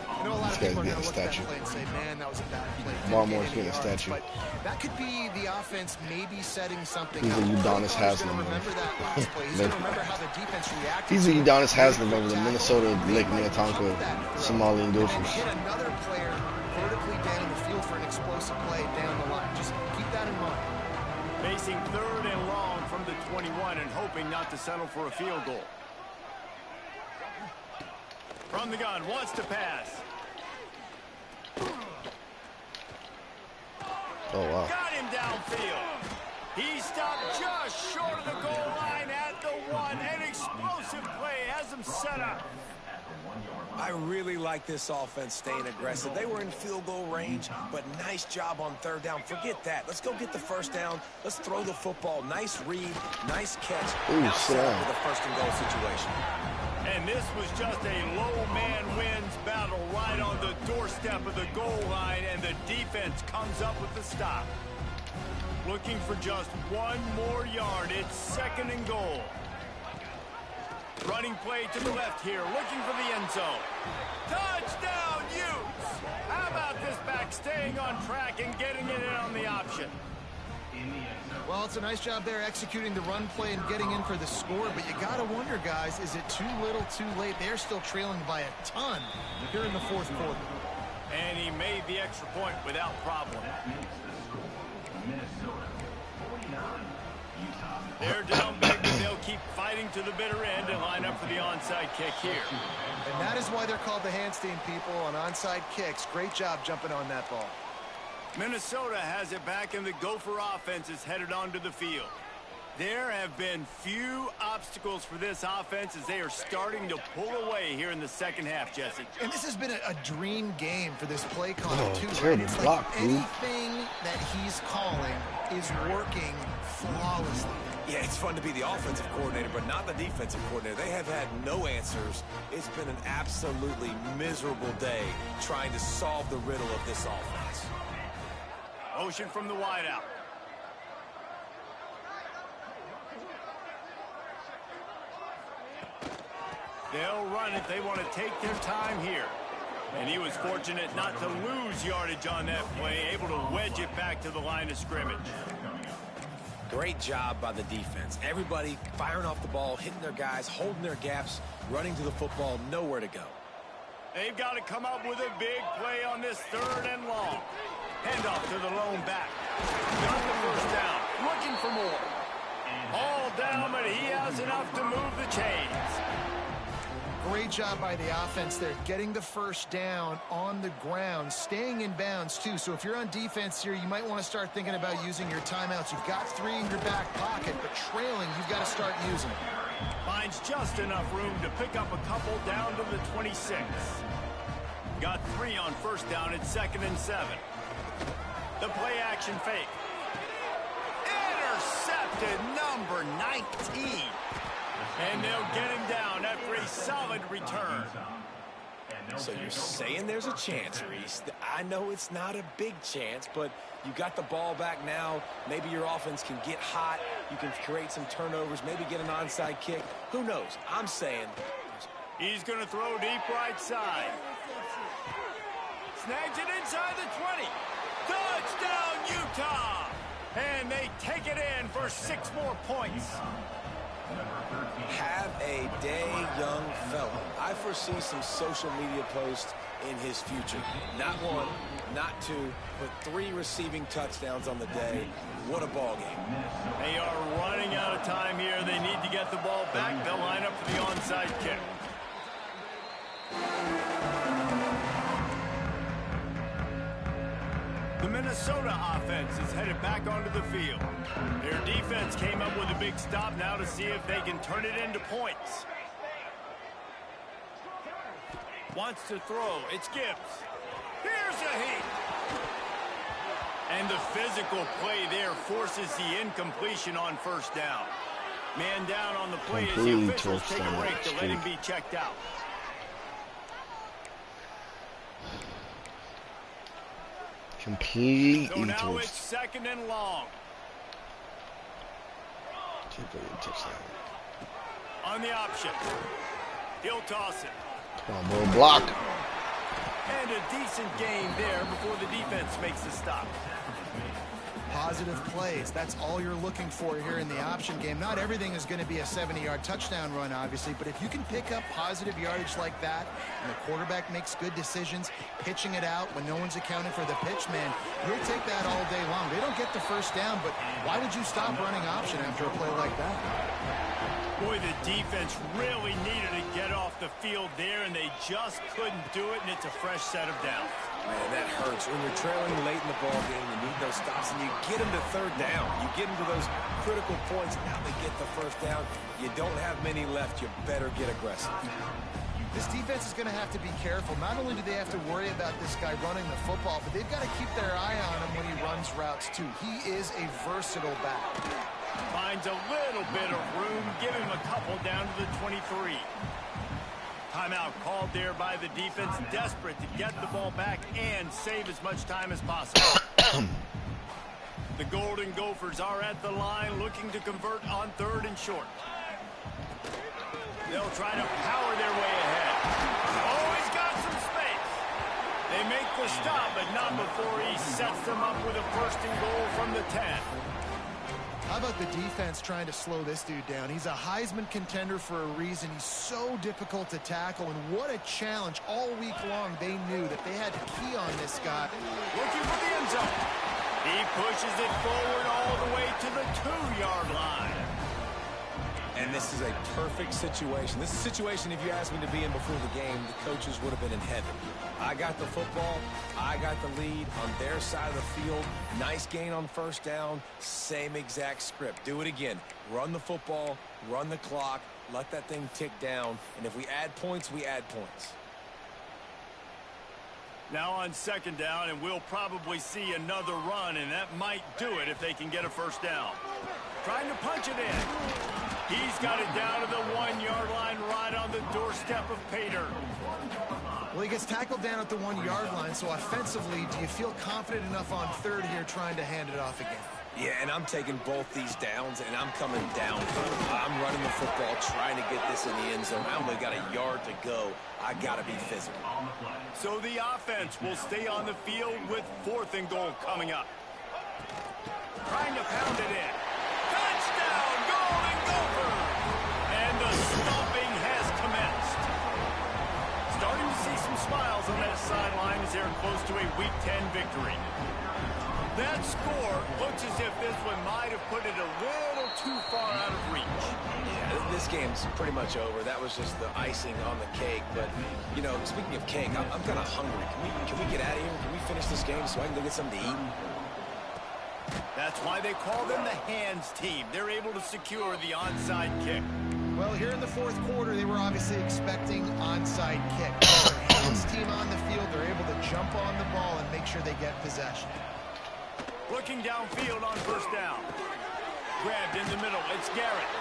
I know a lot of people are going to look at that play and say, man, that was a bad play. Baltimore's getting a statue. But that could be the offense maybe setting something He's up. a Udonis Haslam. Remember that last play. He's going to remember how the defense reacted. He's a Udonis Haslam over the Minnesota Lake Minnetonka Somalian Gophers. Hit another player vertically down the field for an explosive play down the line. Just keep that in mind. Facing third and long from the 21 and hoping not to settle for a field goal. From the gun, wants to pass. Oh, wow. Got him downfield. He stopped just short of the goal line at the 1. An explosive play has him set up. I really like this offense staying aggressive. They were in field goal range, but nice job on third down. Forget that. Let's go get the first down. Let's throw the football. Nice read, nice catch. Ooh, now set up yeah. with a first and goal situation. And this was just a low man wins battle right on the doorstep of the goal line, and the defense comes up with the stop. Looking for just one more yard. It's second and goal. Running play to the left here, looking for the end zone. Touchdown, Utes! How about this back staying on track and getting it in on the option? Well, it's a nice job there executing the run play and getting in for the score, but you got to wonder, guys, is it too little, too late? They're still trailing by a ton here in the fourth quarter. And he made the extra point without problem. They're down big, but they'll keep fighting to the bitter end and line up for the onside kick here. And that is why they're called the Handstein people on onside kicks. Great job jumping on that ball. Minnesota has it back, and the Gopher offense is headed onto the field. There have been few obstacles for this offense as they are starting to pull away here in the second half, Jesse. And this has been a dream game for this play caller, too. Terrible It's block, like dude. anything that he's calling is working flawlessly. Yeah, it's fun to be the offensive coordinator, but not the defensive coordinator. They have had no answers. It's been an absolutely miserable day trying to solve the riddle of this offense. Motion from the wideout. They'll run it. They want to take their time here. And he was fortunate not to lose yardage on that play, able to wedge it back to the line of scrimmage. Great job by the defense. Everybody firing off the ball, hitting their guys, holding their gaps, running to the football, nowhere to go. They've got to come up with a big play on this third and long. Handoff to the lone back. Got the first down. Looking for more. All down, but he has enough to move the chains. Great job by the offense there, getting the first down on the ground, staying in bounds, too. So if you're on defense here, you might want to start thinking about using your timeouts. You've got 3 in your back pocket, but trailing, you've got to start using it. Finds just enough room to pick up a couple down to the 26. Got 3 on first down at 2nd and 7. The play action fake. Intercepted, number 19. And they'll get him down after a solid return. So you're saying there's a chance, Reese. I know it's not a big chance, but you got the ball back now. Maybe your offense can get hot. You can create some turnovers, maybe get an onside kick. Who knows? I'm saying. He's going to throw deep right side. Snags it inside the 20. Touchdown, Utah! And they take it in for 6 more points. Have a day, young fella. I foresee some social media posts in his future. Not 1, not 2, but 3 receiving touchdowns on the day. What a ball game. They are running out of time here. They need to get the ball back. They'll line up for the onside kick. The Minnesota offense is headed back onto the field. Their defense came up with a big stop now to see if they can turn it into points. Wants to throw. It's Gibbs. Here's a heat. And the physical play there forces the incompletion on first down. Man down on the play as the Completely officials torched take a on break that to let him streak. be checked out. Completely So now it's torched. 2nd and long. Touchdown. On the option. He'll toss it. Come on, bro. Block. And a decent gain there before the defense makes the stop. Positive plays. That's all you're looking for here in the option game. Not everything is going to be a 70-yard touchdown run, obviously, but if you can pick up positive yardage like that, and the quarterback makes good decisions, pitching it out when no one's accounting for the pitch, man, you'll take that all day long. They don't get the first down, but why would you stop running option after a play like that? Boy, the defense really needed to get off the field there, and they just couldn't do it, and it's a fresh set of downs. Man, that hurts. When you're trailing late in the ball game, you need those stops, and you get them to 3rd down. You get them to those critical points. Now they get the first down. You don't have many left. You better get aggressive. This defense is going to have to be careful. Not only do they have to worry about this guy running the football, but they've got to keep their eye on him when he runs routes, too. He is a versatile back. Finds a little bit of room. Give him a couple down to the 23. Timeout called there by the defense, desperate to get the ball back and save as much time as possible. The Golden Gophers are at the line looking to convert on 3rd and short. They'll try to power their way ahead. Oh, he's got some space. They make the stop, but not before he sets them up with a 1st and goal from the 10. How about the defense trying to slow this dude down? He's a Heisman contender for a reason. He's so difficult to tackle, and what a challenge. All week long, they knew that they had to key on this guy. Looking for the end zone. He pushes it forward all the way to the 2-yard line. And this is a perfect situation. This is a situation, if you asked me to be in before the game, the coaches would have been in heaven. I got the football. I got the lead on their side of the field. Nice gain on 1st down. Same exact script. Do it again. Run the football, run the clock, let that thing tick down. And if we add points, we add points. Now on 2nd down, and we'll probably see another run, and that might do it if they can get a 1st down. Trying to punch it in. He's got it down to the 1-yard line right on the doorstep of Pater. Well, he gets tackled down at the 1-yard line, so offensively, do you feel confident enough on 3rd here trying to hand it off again? Yeah, and I'm taking both these downs, and I'm coming down. I'm running the football, trying to get this in the end zone. I only got a yard to go. I got to be physical. So the offense will stay on the field with 4th and goal coming up. Trying to pound it in. Touchdown, Golden Gophers! And the stomping has commenced. Starting to see some smiles on that sideline as they're close to a Week 10 victory. That score looks as if this one might have put it a little too far out of reach. Yeah, this game's pretty much over. That was just the icing on the cake. But, you know, speaking of cake, I'm kind of hungry. Can we get out of here? Can we finish this game so I can go get something to eat? That's why they call them the hands team. They're able to secure the onside kick. Well, here in the 4th quarter, they were obviously expecting onside kick. The hands team on the field, they're able to jump on the ball and make sure they get possession. Looking downfield on 1st down. Grabbed in the middle. It's Garrett.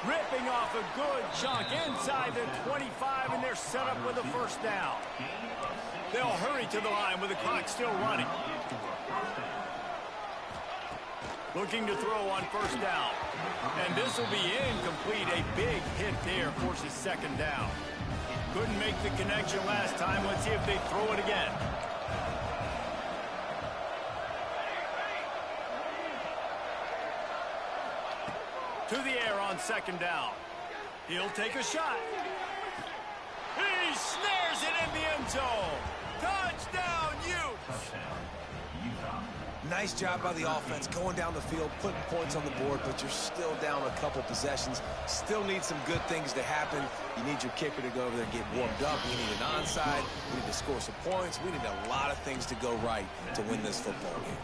Ripping off a good chunk inside the 25, and they're set up with a 1st down. They'll hurry to the line with the clock still running. Looking to throw on 1st down. And this will be incomplete. A big hit there forces 2nd down. Couldn't make the connection last time. Let's see if they throw it again. To the air on 2nd down. He'll take a shot. He snares it in the end zone. Touchdown, Utes! Nice job by the offense going down the field, putting points on the board, but you're still down a couple possessions. Still need some good things to happen. You need your kicker to go over there and get warmed up. We need an onside. We need to score some points. We need a lot of things to go right to win this football game.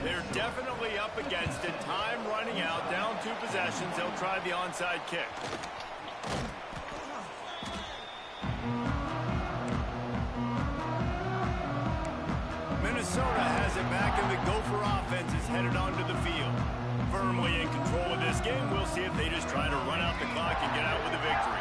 They're definitely up against it. Time running out, down 2 possessions. They'll try the onside kick. Minnesota has it back, and the Gopher offense is headed onto the field. firmly in control of this game. We'll see if they just try to run out the clock and get out with a victory.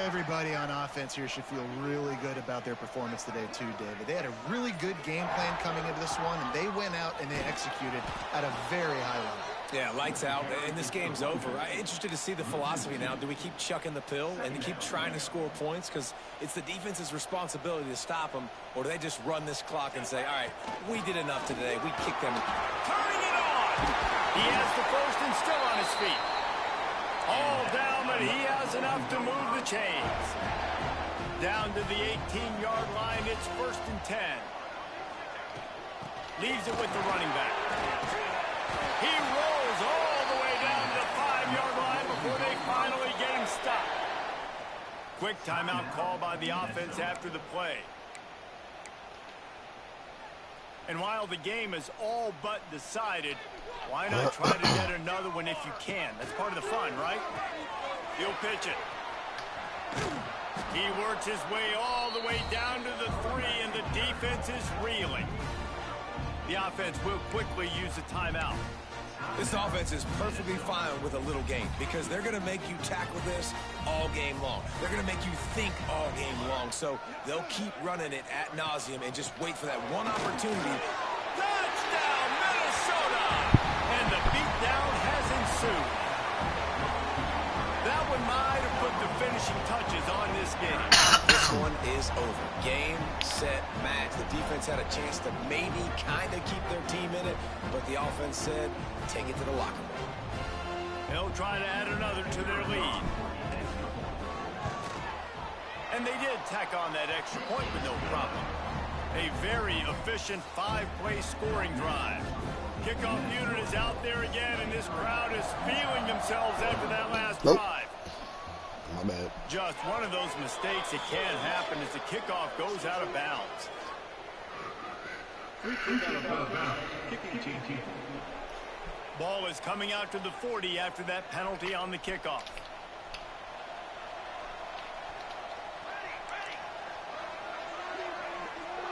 Everybody on offense here should feel really good about their performance today too, David. They had a really good game plan coming into this one, and they went out and they executed at a very high level. Yeah, lights out, and this game's over. I'm interested to see the philosophy now. Do we keep chucking the pill and keep trying to score points? Because it's the defense's responsibility to stop them, or do they just run this clock and say, all right, we did enough today. We kicked them. Turning it on. He has the first and still on his feet. All down, but he has enough to move the chains. Down to the 18-yard line, it's 1st and 10. Leaves it with the running back. He rolls all the way down to the 5-yard line before they finally get him stopped. Quick timeout call by the offense after the play. And while the game is all but decided, why not try to get another one if you can? That's part of the fun, right? He'll pitch it. He works his way all the way down to the 3, and the defense is reeling. The offense will quickly use a timeout. This offense is perfectly fine with a little game because they're going to make you tackle this all game long. They're going to make you think all game long. So they'll keep running it ad nauseum and just wait for that one opportunity. Touchdown, Minnesota! And the beatdown has ensued. That one might have put the finishing touches on this game. This one is over. Game, set, match. The defense had a chance to maybe kind of keep their team in it, but the offense said, take it to the locker room. They'll try to add another to their lead. And they did tack on that extra point with no problem. A very efficient 5-play scoring drive. Kickoff unit is out there again, and this crowd is feeling themselves after that last drive. My bad. Just one of those mistakes that can happen as the kickoff goes out of bounds. Kicking team. Ball is coming out to the 40 after that penalty on the kickoff.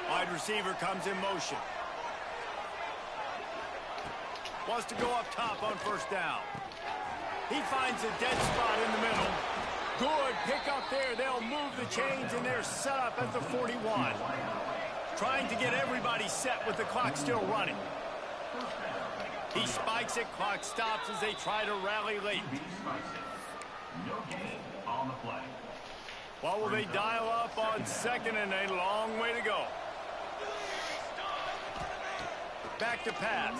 Wide receiver comes in motion. Wants to go up top on 1st down. He finds a dead spot in the middle. Good pick up there. They'll move the chains, and they're set up at the 41. Trying to get everybody set with the clock still running. He spikes it. Clock stops as they try to rally late. No gain on the play. Well, will they dial up on 2nd and a long way to go? Back to pass.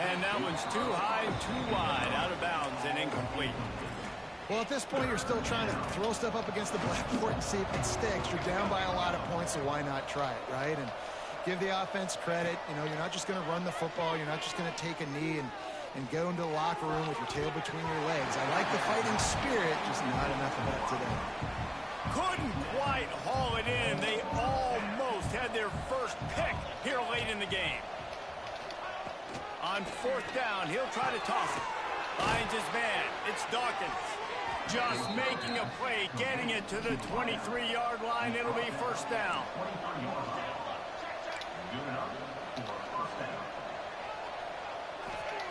And that one's too high, too wide, out of bounds and incomplete. Well, at this point, you're still trying to throw stuff up against the blackboard and see if it sticks. You're down by a lot of points, so why not try it, right? And give the offense credit. You know, you're not just going to run the football. You're not just going to take a knee and go into the locker room with your tail between your legs. I like the fighting spirit, just not enough of that today. Couldn't quite haul it in. They almost had their first pick here late in the game. On 4th down, he'll try to toss it. Finds his man. It's Dawkins. Just making a play, getting it to the 23-yard line. It'll be 1st down.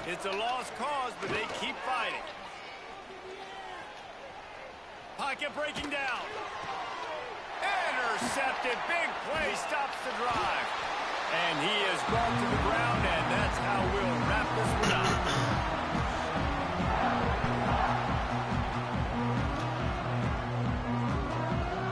It's a lost cause, but they keep fighting. Pocket breaking down. Intercepted. Big play stops the drive. And he is brought to the ground